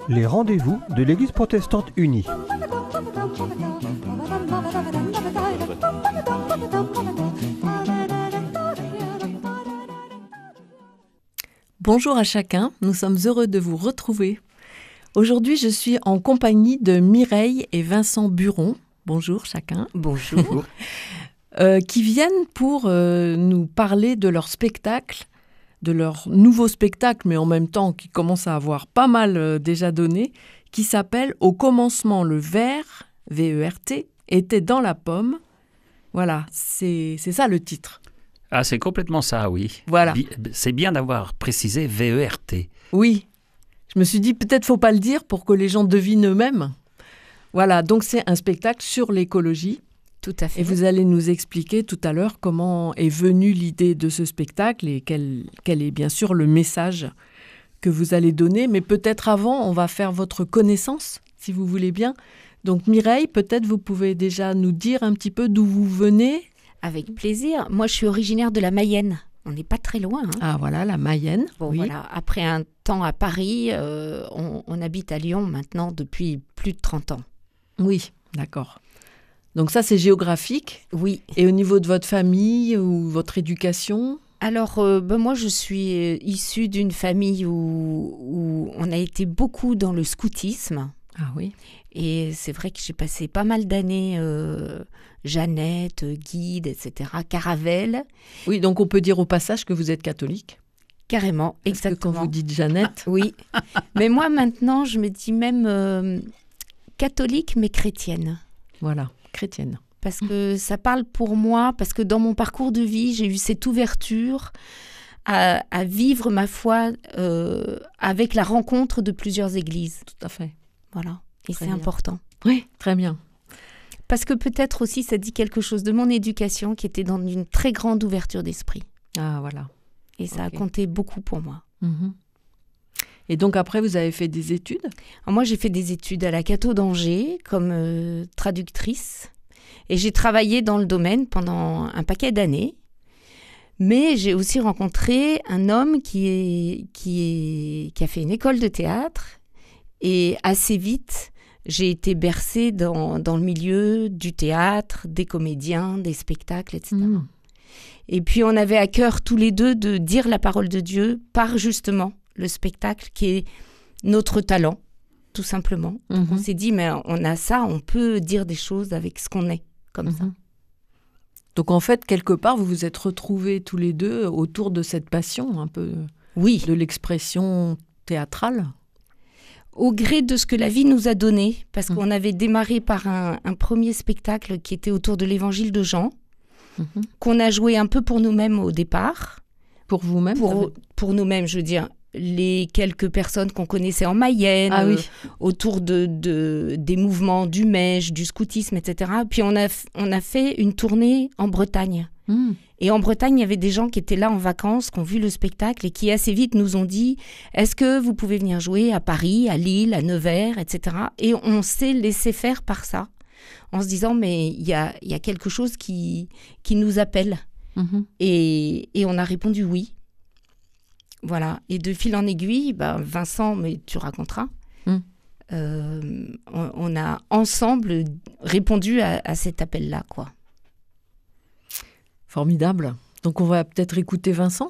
Les rendez-vous de l'Église protestante unie. Bonjour à chacun, nous sommes heureux de vous retrouver. Aujourd'hui, je suis en compagnie de Mireille et Vincent Buron. Bonjour chacun. Bonjour. Qui viennent pour nous parler de leur spectacle, de leur nouveau spectacle, mais en même temps qui commence à avoir pas mal déjà donné, qui s'appelle « Au commencement, le ver, V-E-R-T, était dans la pomme ». Voilà, c'est ça le titre. Ah, c'est complètement ça, oui. Voilà. C'est bien d'avoir précisé V-E-R-T. Oui, je me suis dit peut-être faut pas le dire pour que les gens devinent eux-mêmes. Voilà, donc c'est un spectacle sur l'écologie. Tout à fait. Et vous allez nous expliquer tout à l'heure comment est venue l'idée de ce spectacle et quel est bien sûr le message que vous allez donner. Mais peut-être avant, on va faire votre connaissance, si vous voulez bien. Donc Mireille, peut-être vous pouvez déjà nous dire un petit peu d'où vous venez. Avec plaisir. Moi, je suis originaire de la Mayenne. On n'est pas très loin. Hein. Ah voilà, la Mayenne. Bon, oui. Voilà. Après un temps à Paris, on habite à Lyon maintenant depuis plus de 30 ans. Oui, d'accord. Donc ça, c'est géographique. Oui. Et au niveau de votre famille ou votre éducation ? Alors, moi, je suis issue d'une famille où on a été beaucoup dans le scoutisme. Ah oui. Et c'est vrai que j'ai passé pas mal d'années, Jeannette, guide, etc., Caravelle. Oui, donc on peut dire au passage que vous êtes catholique. Carrément, Parce exactement. que quand vous dites Jeannette... Oui, mais moi maintenant, je me dis même catholique, mais chrétienne. Voilà, chrétienne. Parce que ça parle pour moi, parce que dans mon parcours de vie, j'ai eu cette ouverture à vivre ma foi avec la rencontre de plusieurs églises. Tout à fait. Voilà, et Très c'est bien. important. Oui, très bien. Parce que peut-être aussi, ça dit quelque chose de mon éducation qui était dans une très grande ouverture d'esprit. Ah, voilà. Et ça Ok. a compté beaucoup pour moi. Mhm. Et donc après, vous avez fait des études ? Alors moi, j'ai fait des études à la Catho d'Angers comme traductrice. Et j'ai travaillé dans le domaine pendant un paquet d'années. Mais j'ai aussi rencontré un homme qui a fait une école de théâtre. Et assez vite, j'ai été bercée dans le milieu du théâtre, des comédiens, des spectacles, etc. Mmh. Et puis, on avait à cœur tous les deux de dire la parole de Dieu par justement le spectacle qui est notre talent, tout simplement. Donc, on s'est dit, mais on a ça, on peut dire des choses avec ce qu'on est, comme ça. Donc en fait, quelque part, vous vous êtes retrouvés tous les deux autour de cette passion un peu Oui. de l'expression théâtrale. Au gré de ce que la vie nous a donné, parce qu'on avait démarré par un premier spectacle qui était autour de l'évangile de Jean, qu'on a joué un peu pour nous-mêmes au départ. Pour vous-même Pour nous-mêmes, je veux dire, les quelques personnes qu'on connaissait en Mayenne, autour des mouvements du Mèche, du scoutisme, etc. Puis on a fait une tournée en Bretagne. Et en Bretagne, il y avait des gens qui étaient là en vacances, qui ont vu le spectacle et qui assez vite nous ont dit « Est-ce que vous pouvez venir jouer à Paris, à Lille, à Nevers, etc. » Et on s'est laissé faire par ça, en se disant « Mais il y a quelque chose qui nous appelle. » Et on a répondu « Oui ». Voilà. Et de fil en aiguille, Vincent, mais tu raconteras, on a ensemble répondu à cet appel-là, quoi. Formidable. Donc on va peut-être écouter Vincent ?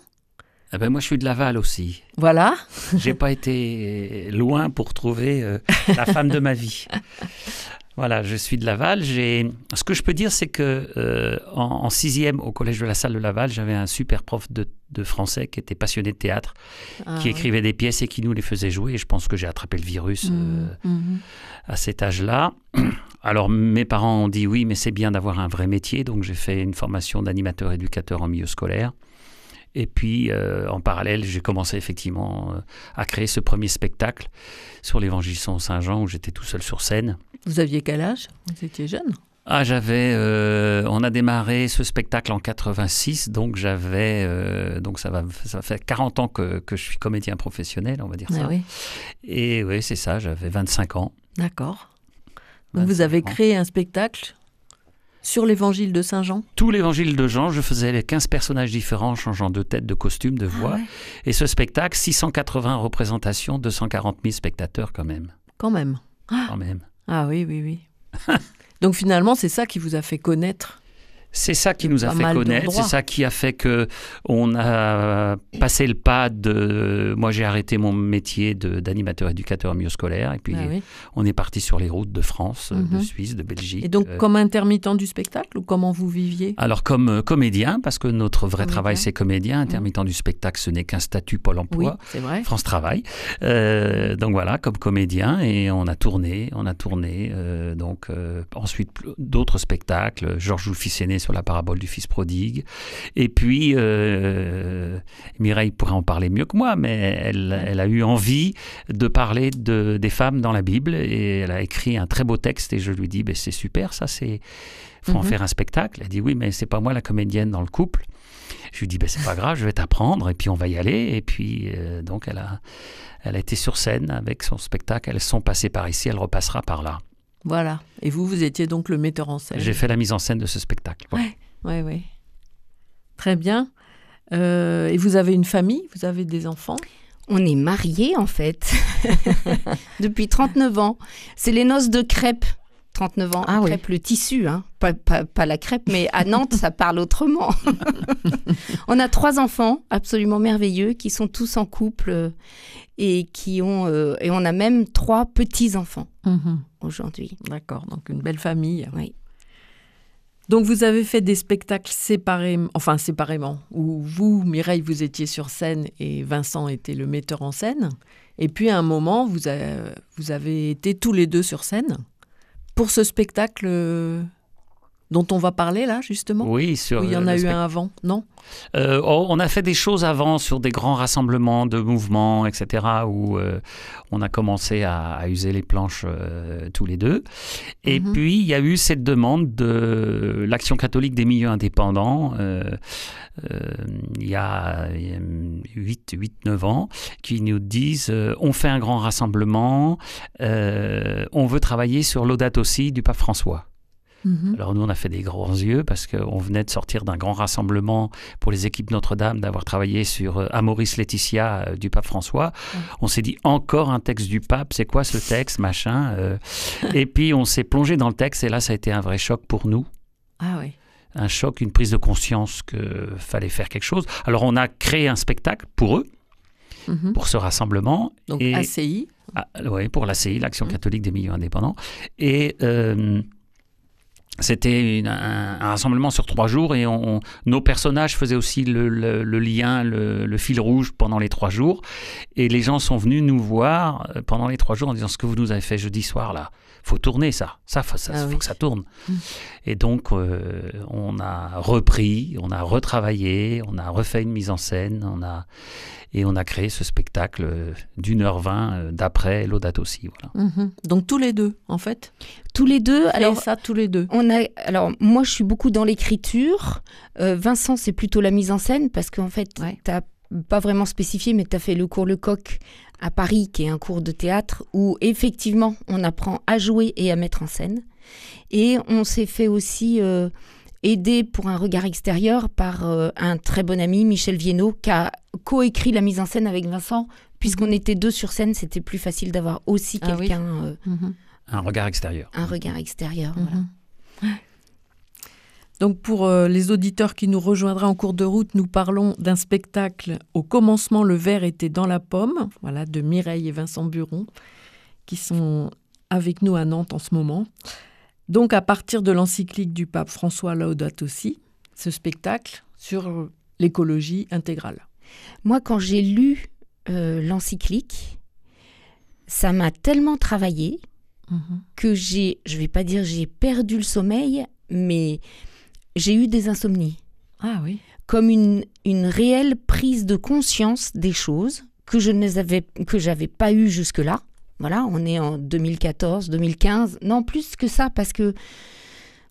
Eh ben moi, je suis de Laval aussi. Voilà. J'ai pas été loin pour trouver la femme de ma vie. Voilà, je suis de Laval. Ce que je peux dire, c'est que en sixième, au collège de la Salle de Laval, j'avais un super prof de français qui était passionné de théâtre, qui écrivait des pièces et qui nous les faisait jouer. Et je pense que j'ai attrapé le virus à cet âge-là. Alors, mes parents ont dit oui, mais c'est bien d'avoir un vrai métier. Donc, j'ai fait une formation d'animateur-éducateur en milieu scolaire. Et puis, en parallèle, j'ai commencé effectivement à créer ce premier spectacle sur l'Évangile selon Saint Jean, où j'étais tout seul sur scène. Vous aviez quel âge ? Vous étiez jeune ? Ah, on a démarré ce spectacle en 86, donc donc ça fait 40 ans que je suis comédien professionnel, on va dire ça. Oui. Et oui, c'est ça, j'avais 25 ans. D'accord. Donc vous avez créé un spectacle sur l'évangile de Saint Jean? Tout l'évangile de Jean, je faisais les 15 personnages différents, changeant de tête, de costume, de voix. Et ce spectacle, 680 représentations, 240 000 spectateurs quand même. Quand même. Quand même. Ah oui, oui, oui. Donc finalement, c'est ça qui vous a fait connaître? C'est ça qui nous a fait connaître, c'est ça qui a fait qu'on a passé le pas de... Moi, j'ai arrêté mon métier d'animateur éducateur milieu-scolaire et puis on est parti sur les routes de France, de Suisse, de Belgique. Et donc, comme intermittent du spectacle ou comment vous viviez? Alors, comme comédien, parce que notre vrai travail, c'est comédien. Intermittent du spectacle, ce n'est qu'un statut Pôle emploi, c'est vrai. France Travail. Donc voilà, comme comédien, et on a tourné. Donc ensuite, d'autres spectacles. Georges Fils aîné sur la parabole du fils prodigue. Et puis, Mireille pourrait en parler mieux que moi, mais elle a eu envie de parler des femmes dans la Bible et elle a écrit un très beau texte et je lui dis, c'est super ça, faut en faire un spectacle. Elle dit, oui, mais c'est pas moi la comédienne dans le couple. Je lui dis, c'est pas grave, je vais t'apprendre et puis on va y aller. Et puis, donc, elle a été sur scène avec son spectacle. Elles sont passées par ici, elle repassera par là. Voilà. Et vous étiez donc le metteur en scène. J'ai fait la mise en scène de ce spectacle. Oui. Très bien. Et vous avez une famille? Vous avez des enfants? On est mariés, en fait, depuis 39 ans. C'est les noces de crêpes. 39 ans, crêpe, le tissu, hein. Pas la crêpe, mais à Nantes, ça parle autrement. On a 3 enfants absolument merveilleux qui sont tous en couple et et on a même 3 petits-enfants aujourd'hui. D'accord, donc une belle famille. Oui. Donc vous avez fait des spectacles séparément, où vous, Mireille, vous étiez sur scène et Vincent était le metteur en scène. Et puis à un moment, vous avez été tous les deux sur scène. Pour ce spectacle dont on va parler là, justement? Oui, il y en a eu un avant, non? On a fait des choses avant sur des grands rassemblements de mouvements, etc., où on a commencé à user les planches tous les deux. Et puis, il y a eu cette demande de l'Action catholique des milieux indépendants, il y a 8-9 ans, qui nous disent on fait un grand rassemblement, on veut travailler sur Laudato Si du pape François. Alors nous, on a fait des grands yeux parce qu'on venait de sortir d'un grand rassemblement pour les équipes Notre-Dame, d'avoir travaillé sur Amoris Laetitia du pape François. On s'est dit, encore un texte du pape, c'est quoi ce texte, machin Et puis on s'est plongé dans le texte et là, ça a été un vrai choc pour nous. Ah oui. Un choc, une prise de conscience qu'il fallait faire quelque chose. Alors on a créé un spectacle pour eux, pour ce rassemblement. Donc ACI. Oui, pour l'ACI, l'Action catholique des milieux indépendants. Et... c'était un rassemblement sur 3 jours et nos personnages faisaient aussi le lien, le fil rouge pendant les 3 jours. Et les gens sont venus nous voir pendant les 3 jours en disant ce que vous nous avez fait jeudi soir là, faut tourner ça. Faut que ça tourne. Et donc on a repris, on a retravaillé, on a refait une mise en scène, on a créé ce spectacle d'1h20 d'après Laudato Si. Voilà. Donc tous les deux, en fait? Tous les deux. Alors ça, tous les deux. Alors moi, je suis beaucoup dans l'écriture. Vincent, c'est plutôt la mise en scène parce qu'en fait, tu n'as pas vraiment spécifié, mais tu as fait le cours Lecoq à Paris, qui est un cours de théâtre où effectivement, on apprend à jouer et à mettre en scène. Et on s'est fait aussi... aidé pour un regard extérieur par un très bon ami, Michel Viennot, qui a coécrit la mise en scène avec Vincent. Puisqu'on était 2 sur scène, c'était plus facile d'avoir aussi quelqu'un... Un regard extérieur. Un regard extérieur, voilà. Donc pour les auditeurs qui nous rejoindraient en cours de route, nous parlons d'un spectacle « Au commencement, le verre était dans la pomme », voilà, de Mireille et Vincent Buron, qui sont avec nous à Nantes en ce moment. Donc, à partir de l'encyclique du pape François Laudato Si, ce spectacle sur l'écologie intégrale. Moi, quand j'ai lu l'encyclique, ça m'a tellement travaillé que je ne vais pas dire j'ai perdu le sommeil, mais j'ai eu des insomnies. Ah oui. Comme une réelle prise de conscience des choses que j'avais pas eues jusque-là. Voilà, on est en 2014, 2015. Non, plus que ça, parce que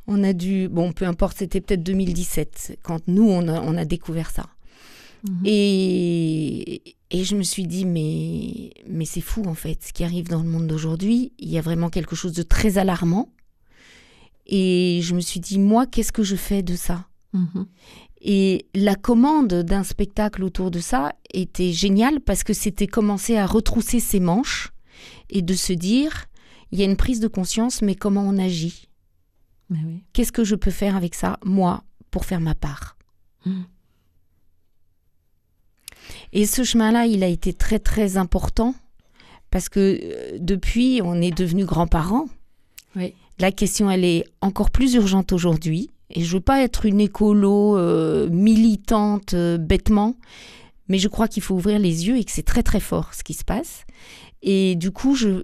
on a dû... Bon, peu importe, c'était peut-être 2017, quand nous, on a découvert ça. Et je me suis dit, mais c'est fou en fait, ce qui arrive dans le monde d'aujourd'hui. Il y a vraiment quelque chose de très alarmant. Et je me suis dit, moi, qu'est-ce que je fais de ça ? Et la commande d'un spectacle autour de ça était géniale parce que c'était commencer à retrousser ses manches et de se dire, il y a une prise de conscience, mais comment on agit ? Oui. Qu'est-ce que je peux faire avec ça, moi, pour faire ma part ? Et ce chemin-là, il a été très, très important parce que depuis, on est devenus grands-parents. Oui. La question, elle est encore plus urgente aujourd'hui. Et je ne veux pas être une écolo militante bêtement, mais je crois qu'il faut ouvrir les yeux et que c'est très, très fort ce qui se passe. Et du coup, je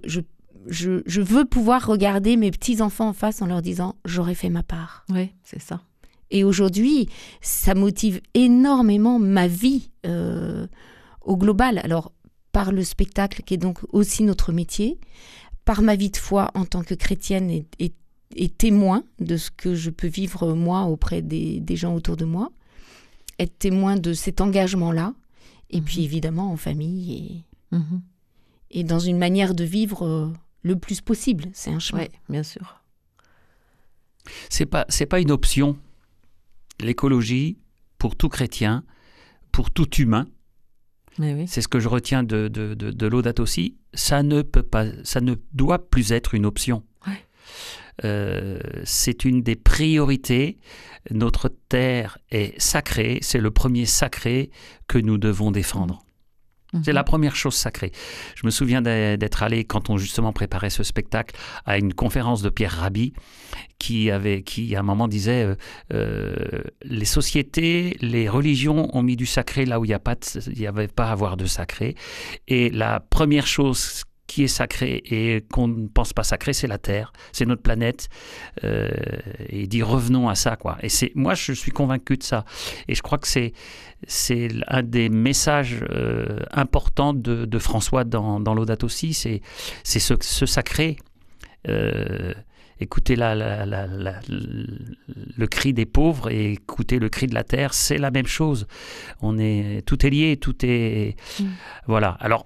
veux pouvoir regarder mes petits-enfants en face en leur disant « j'aurais fait ma part ». Oui, c'est ça. Et aujourd'hui, ça motive énormément ma vie au global. Alors, par le spectacle, qui est donc aussi notre métier, par ma vie de foi en tant que chrétienne et témoin de ce que je peux vivre, moi, auprès des gens autour de moi, être témoin de cet engagement-là, et puis évidemment en famille, et dans une manière de vivre le plus possible. C'est un chemin. Oui, bien sûr. C'est pas une option. L'écologie, pour tout chrétien, pour tout humain, oui. c'est ce que je retiens de Laudato Si, ça ne doit plus être une option. Ouais. C'est une des priorités. Notre terre est sacrée, c'est le premier sacré que nous devons défendre. C'est la première chose sacrée. Je me souviens d'être allé, quand on justement préparait ce spectacle, à une conférence de Pierre Rabhi, qui à un moment disait les sociétés, les religions ont mis du sacré là où il n'y avait pas à avoir de sacré. Et la première chose qui est sacré et qu'on ne pense pas sacré, c'est la Terre, c'est notre planète. Et il dit revenons à ça, quoi. Et moi, je suis convaincu de ça. Et je crois que c'est un des messages importants de François dans Laudato Si, c'est ce sacré. Écoutez le cri des pauvres et écoutez le cri de la terre, c'est la même chose. Tout est lié, tout est... Voilà. Alors,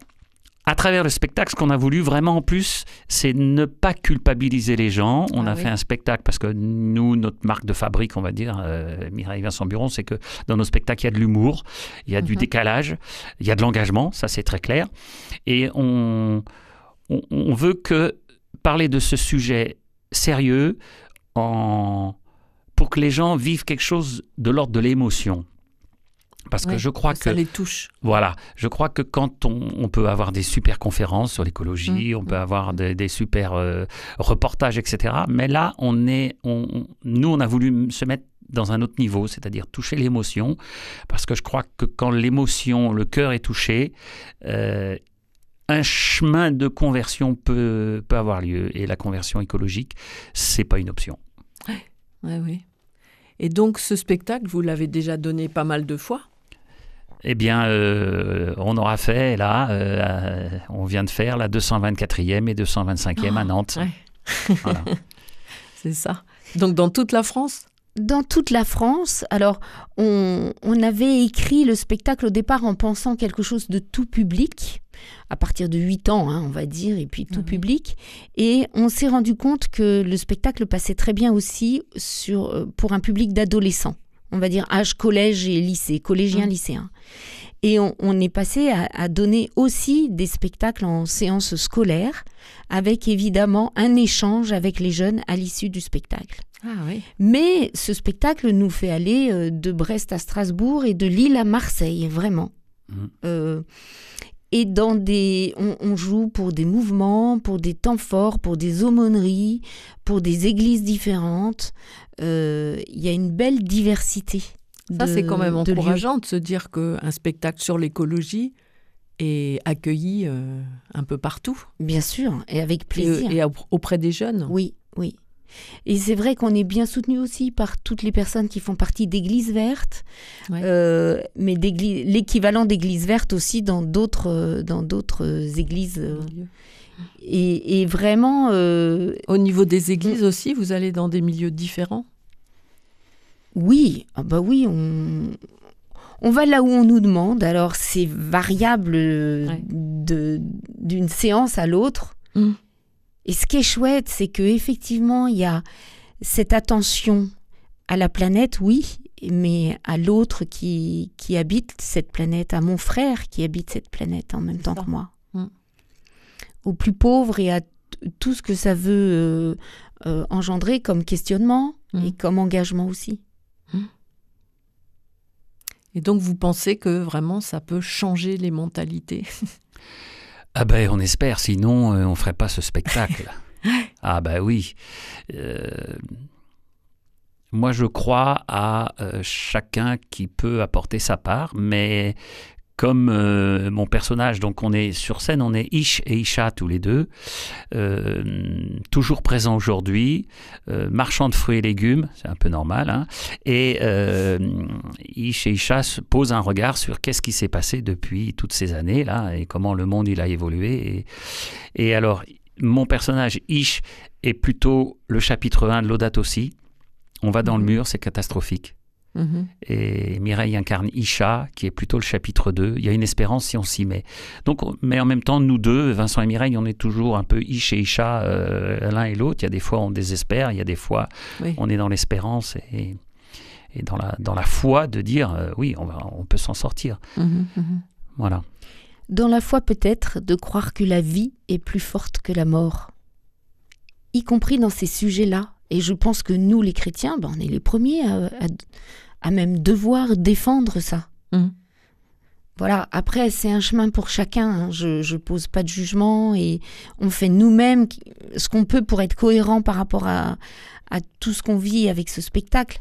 à travers le spectacle, ce qu'on a voulu vraiment en plus, c'est ne pas culpabiliser les gens. On a fait un spectacle parce que nous, notre marque de fabrique, on va dire, Mireille Vincent Buron, c'est que dans nos spectacles, il y a de l'humour, il y a du décalage, il y a de l'engagement, ça c'est très clair. Et on veut parler de ce sujet sérieux pour que les gens vivent quelque chose de l'ordre de l'émotion. Parce que je crois que... Ça les touche. Voilà. Je crois que quand on peut avoir des super conférences sur l'écologie, on peut avoir des super reportages, etc. Mais là, nous, on a voulu se mettre dans un autre niveau, c'est-à-dire toucher l'émotion. Parce que je crois que quand l'émotion, le cœur est touché, un chemin de conversion peut avoir lieu. Et la conversion écologique, c'est pas une option. Oui. Et donc, ce spectacle, vous l'avez déjà donné pas mal de fois ? Eh bien, on aura fait, là, on vient de faire la 224e et 225e à Nantes. Ouais. Voilà. C'est ça. Donc, dans toute la France ? Dans toute la France. Alors, on avait écrit le spectacle au départ en pensant quelque chose de tout public, à partir de 8 ans, on va dire, et puis tout public. Et on s'est rendu compte que le spectacle passait très bien aussi pour un public d'adolescents. On va dire âge collège et lycée, collégien, lycéen. Et on est passé à donner aussi des spectacles en séance scolaire, avec évidemment un échange avec les jeunes à l'issue du spectacle. Ah oui. Mais ce spectacle nous fait aller de Brest à Strasbourg et de Lille à Marseille, vraiment. Et on joue pour des mouvements, pour des temps forts, pour des aumôneries, pour des églises différentes. Il y a une belle diversité. Ça, c'est quand même encourageant de se dire qu'un spectacle sur l'écologie est accueilli un peu partout. Bien sûr, et avec plaisir. Et auprès des jeunes. Oui. Et c'est vrai qu'on est bien soutenu aussi par toutes les personnes qui font partie d'Églises Vertes, mais l'équivalent d'Églises Vertes aussi dans d'autres églises. Et vraiment... Au niveau des églises aussi, vous allez dans des milieux différents ? Oui, oui, On va là où on nous demande. Alors, c'est variable d'une séance à l'autre. Et ce qui est chouette, c'est qu'effectivement, il y a cette attention à la planète, oui, mais à l'autre qui habite cette planète, à mon frère qui habite cette planète en même temps que moi. Aux plus pauvres et à tout ce que ça veut engendrer comme questionnement et comme engagement aussi. Et donc, vous pensez que vraiment, ça peut changer les mentalités? Ah ben, on espère, sinon on ne ferait pas ce spectacle. Ah ben oui. Moi, je crois à chacun qui peut apporter sa part, mais comme mon personnage, donc on est sur scène, on est Ish et Isha tous les deux, toujours présents aujourd'hui, marchand de fruits et légumes, c'est un peu normal, hein, et Ish et Isha se posent un regard sur qu'est-ce qui s'est passé depuis toutes ces années-là et comment le monde il a évolué. Et alors, mon personnage Ish est plutôt le chapitre 1 de Laudato Si. On va dans le mur, c'est catastrophique. Et Mireille incarne Isha, qui est plutôt le chapitre 2. Il y a une espérance si on s'y met. Donc, mais en même temps, nous deux, Vincent et Mireille, on est toujours un peu Ish et Isha, l'un et l'autre. Il y a des fois, on désespère. Il y a des fois, on est dans l'espérance et dans la foi de dire, oui, on peut s'en sortir. Voilà. Dans la foi, peut-être, de croire que la vie est plus forte que la mort. Y compris dans ces sujets-là. Et je pense que nous, les chrétiens, on est les premiers à même devoir défendre ça. Voilà. Après, c'est un chemin pour chacun. Hein. Je pose pas de jugement et on fait nous-mêmes ce qu'on peut pour être cohérent par rapport à tout ce qu'on vit avec ce spectacle.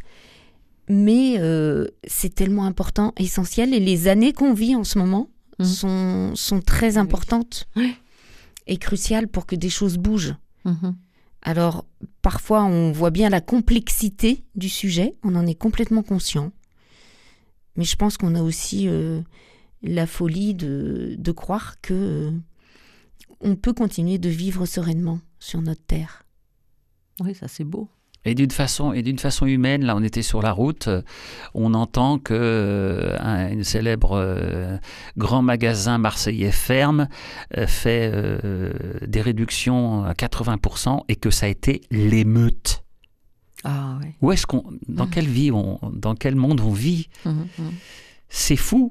Mais c'est tellement important, essentiel. Et les années qu'on vit en ce moment sont très importantes et cruciales pour que des choses bougent. Alors, parfois, on voit bien la complexité du sujet, on en est complètement conscient. Mais je pense qu'on a aussi la folie de croire que on peut continuer de vivre sereinement sur notre terre. Oui, ça c'est beau. Et d'une façon humaine, là on était sur la route, on entend que un célèbre grand magasin marseillais ferme fait des réductions à 80% et que ça a été l'émeute. Ah ouais. Où est-ce dans quelle vie dans quel monde on vit? C'est fou,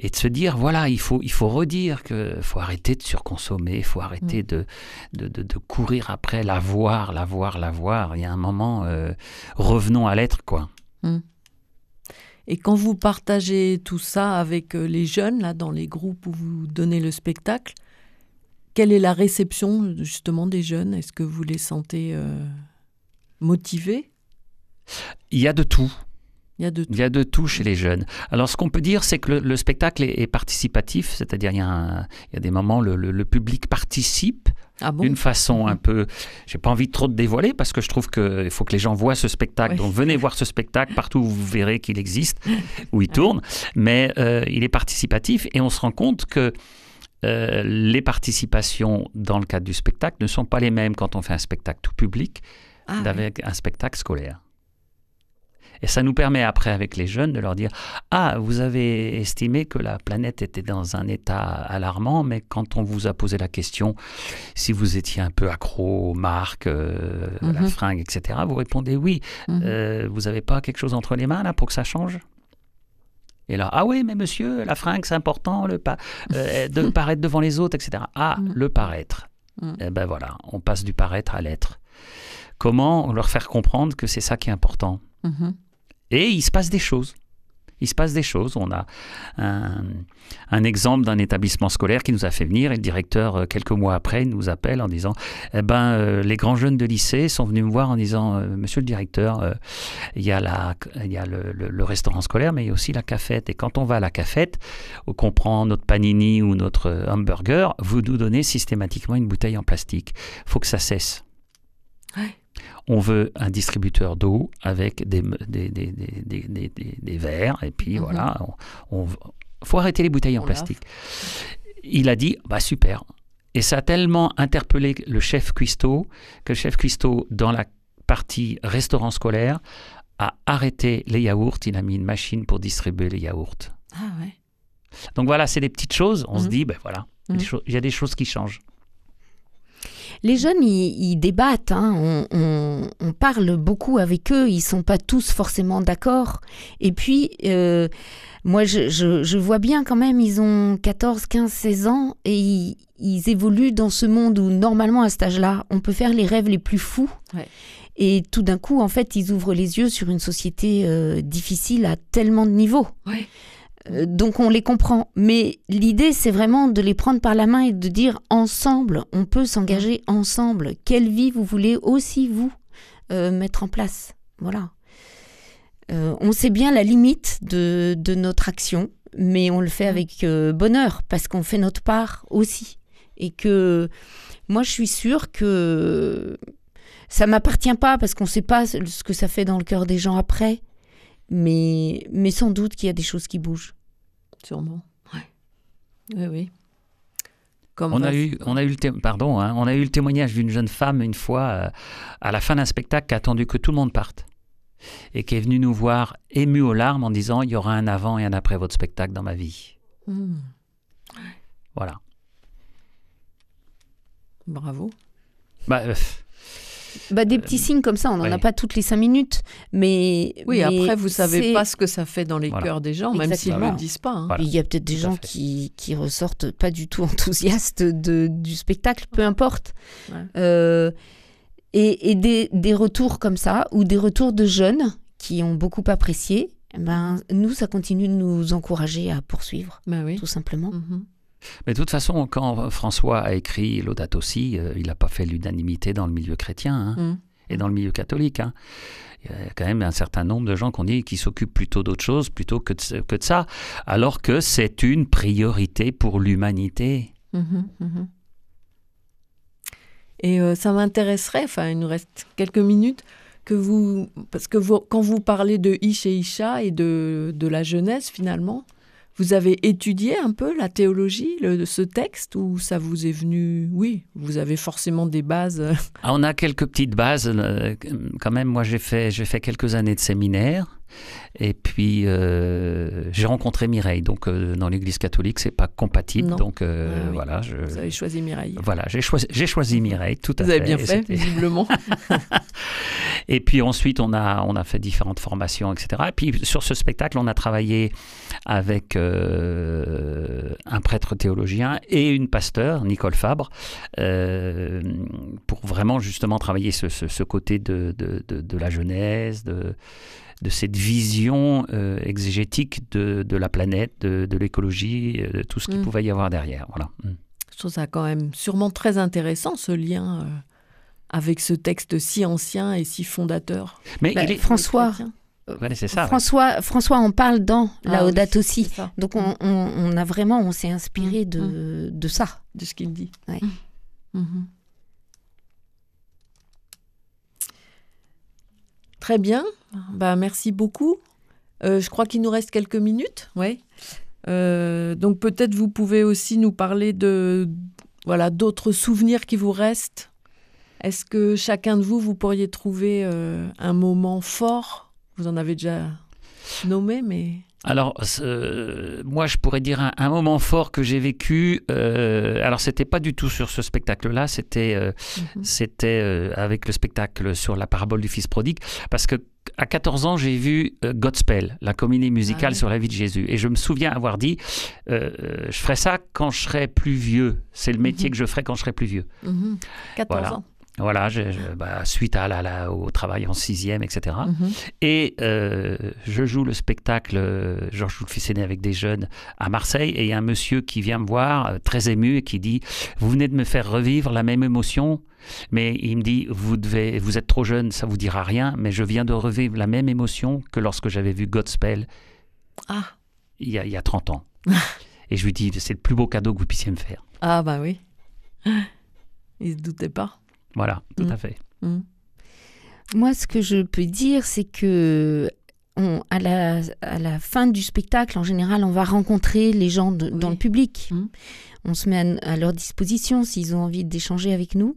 et de se dire, voilà, il faut redire qu'il faut arrêter de surconsommer, il faut arrêter de courir après l'avoir. Il y a un moment, revenons à l'être, quoi. Et quand vous partagez tout ça avec les jeunes, là, dans les groupes où vous donnez le spectacle, quelle est la réception, justement, des jeunes? Est-ce que vous les sentez motivés? Il y a de tout. Il y a de tout chez les jeunes. Alors, ce qu'on peut dire, c'est que le spectacle est participatif, c'est-à-dire il y a des moments où le public participe d'une façon un peu... J'ai pas envie de trop de dévoiler parce que je trouve qu'il faut que les gens voient ce spectacle. Donc, venez voir ce spectacle partout où vous verrez qu'il existe, où il tourne. Mais il est participatif et on se rend compte que les participations dans le cadre du spectacle ne sont pas les mêmes quand on fait un spectacle tout public avec un spectacle scolaire. Et ça nous permet après, avec les jeunes, de leur dire « Ah, vous avez estimé que la planète était dans un état alarmant, mais quand on vous a posé la question si vous étiez un peu accro aux marques, la fringue, etc., vous répondez oui. Vous n'avez pas quelque chose entre les mains là pour que ça change ?» Et là, « Ah oui, mais monsieur, la fringue, c'est important, de paraître devant les autres, etc. » Ah, le paraître. Et ben voilà, on passe du paraître à l'être. Comment leur faire comprendre que c'est ça qui est important? Et il se passe des choses. On a un exemple d'un établissement scolaire qui nous a fait venir et le directeur, quelques mois après, nous appelle en disant les grands jeunes de lycée sont venus me voir en disant Monsieur le directeur, il y a le restaurant scolaire, mais il y a aussi la cafette. Et quand on va à la cafette, qu'on prend notre panini ou notre hamburger, vous nous donnez systématiquement une bouteille en plastique. Il faut que ça cesse. Ouais. On veut un distributeur d'eau avec des verres et puis voilà, faut arrêter les bouteilles en plastique. Il a dit super. Et ça a tellement interpellé le chef cuistot que le chef cuistot, dans la partie restaurant scolaire, a arrêté les yaourts, il a mis une machine pour distribuer les yaourts. Ah ouais. Donc voilà, c'est des petites choses. On se dit, ben voilà, il y a des choses qui changent. Les jeunes, ils débattent, hein. On parle beaucoup avec eux, ils ne sont pas tous forcément d'accord. Et puis, moi, je vois bien quand même, ils ont 14, 15, 16 ans et ils évoluent dans ce monde où, normalement, à cet âge-là, on peut faire les rêves les plus fous. Ouais. Et tout d'un coup, en fait, ils ouvrent les yeux sur une société difficile à tellement de niveaux. Ouais. Donc on les comprend, mais l'idée c'est vraiment de les prendre par la main et de dire ensemble, on peut s'engager ensemble. Quelle vie vous voulez aussi vous mettre en place? Voilà. On sait bien la limite de notre action, mais on le fait avec bonheur parce qu'on fait notre part aussi. Et que moi je suis sûre que ça m'appartient pas parce qu'on sait pas ce que ça fait dans le cœur des gens après. Mais sans doute qu'il y a des choses qui bougent. Sûrement. Ouais. Oui. On a eu le témoignage d'une jeune femme une fois à la fin d'un spectacle qui a attendu que tout le monde parte et qui est venue nous voir émue aux larmes en disant il y aura un avant et un après votre spectacle dans ma vie. Voilà. Bravo. Des petits signes comme ça, on n'en a pas toutes les 5 minutes. Mais après, vous ne savez pas ce que ça fait dans les cœurs des gens, même s'ils ne le disent pas. Hein. Voilà. Il y a peut-être des gens qui ressortent pas du tout enthousiastes du spectacle, peu importe. Ouais. Et des retours comme ça, ou des retours de jeunes qui ont beaucoup apprécié, nous, ça continue de nous encourager à poursuivre, tout simplement. Mais de toute façon, quand François a écrit Laudato Si, il n'a pas fait l'unanimité dans le milieu chrétien et dans le milieu catholique. Hein. Il y a quand même un certain nombre de gens qui s'occupent plutôt d'autre chose plutôt que de ça, alors que c'est une priorité pour l'humanité. Et ça m'intéresserait, il nous reste quelques minutes, parce que quand vous parlez de Ish et Isha et de la jeunesse finalement, vous avez étudié un peu la théologie de ce texte ou ça vous est venu? Oui, vous avez forcément des bases. On a quelques petites bases. Quand même, moi, j'ai fait quelques années de séminaire. Et puis, j'ai rencontré Mireille. Donc, dans l'Église catholique, c'est pas compatible. Non. Donc, voilà. Vous avez choisi Mireille. Voilà, j'ai choisi Mireille, tout à fait. Vous avez bien fait, visiblement. Et puis ensuite, on a fait différentes formations, etc. Et puis, sur ce spectacle, on a travaillé avec un prêtre théologien et une pasteur, Nicole Fabre, pour vraiment, justement, travailler ce côté de la jeunesse, de cette vision exégétique de la planète, de l'écologie, de tout ce qu'il pouvait y avoir derrière. Voilà. Je trouve ça quand même sûrement très intéressant, ce lien avec ce texte si ancien et si fondateur. Mais François, c'est ça, François en parle dans Laudato Si. Donc on s'est inspiré de ça. De ce qu'il dit. Ouais. Très bien, merci beaucoup. Je crois qu'il nous reste quelques minutes. Ouais. Donc peut-être vous pouvez aussi nous parler d'autres souvenirs qui vous restent. Est-ce que chacun de vous pourriez trouver un moment fort? Vous en avez déjà nommé, mais... Alors, moi, je pourrais dire un moment fort que j'ai vécu. Alors, c'était pas du tout sur ce spectacle-là. C'était avec le spectacle sur la parabole du Fils prodigue. Parce que à 14 ans, j'ai vu Godspell, la comédie musicale sur la vie de Jésus. Et je me souviens avoir dit, je ferai ça quand je serai plus vieux. C'est le métier que je ferai quand je serai plus vieux. 14 ans. Voilà, suite au travail en 6e, etc. Et je joue le spectacle, je joue le Fils aîné avec des jeunes à Marseille, et il y a un monsieur qui vient me voir, très ému, et qui dit « Vous venez de me faire revivre la même émotion ?» Mais il me dit « Vous êtes trop jeune, ça vous dira rien, mais je viens de revivre la même émotion que lorsque j'avais vu Godspell il y a 30 ans. » Et je lui dis « C'est le plus beau cadeau que vous puissiez me faire. » Ah bah oui. Il ne se doutait pas. Voilà, tout à fait. Moi, ce que je peux dire, c'est que à la fin du spectacle, en général, on va rencontrer les gens dans le public. On se met à leur disposition s'ils ont envie d'échanger avec nous.